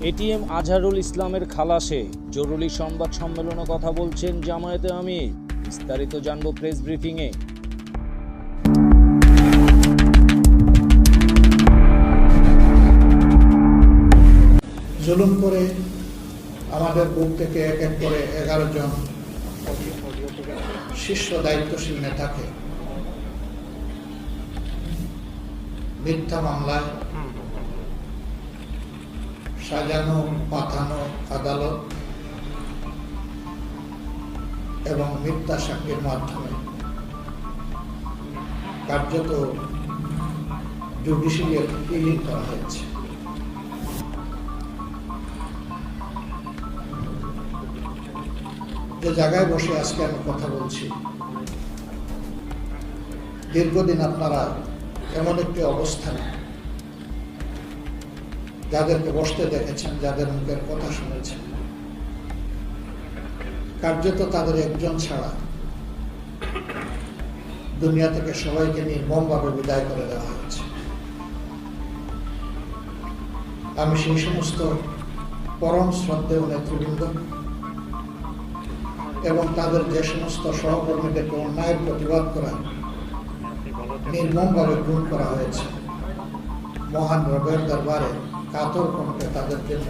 ATM Azharul ইসলামের খালাসে জরুরি সংবাদ সম্মেলনে কথা বলছেন জামায়াতে আমির। বিস্তারিত জানবো প্রেস ব্রিফিংয়ে। জুলুম করে আমাদের বুক থেকে এক এক করে 11 জন শীর্ষ দায়িত্বশীল নেতাকে মিথ্যা মামলায় সাজানো পাঠানো আদালত এবং মিথ্যা সাক্ষীর মাধ্যমে কার্যত জুডিশিয়াল কিলিং করা হয়েছে। যে জায়গায় বসে আজকে আমি কথা বলছি, দীর্ঘদিন আপনারা এমন একটি অবস্থানে যাদেরকে বসতে দেখেছেন, যাদের মুখের কথা শুনেছেন, কার্যত তাদের একজন ছাড়া দুনিয়া থেকে সবাইকে নির্মমভাবে বিদায় করে দেওয়া হয়েছে। আমি সেই সমস্ত পরম শ্রদ্ধেয় নেতৃবৃন্দ এবং তাদের যে সমস্ত সহকর্মীদেরকে অন্যায়ের প্রতিবাদ করা নির্মমভাবে খুন করা হয়েছে, মহান রবের দরবারে কাতর কণ্ঠে তাদের জন্য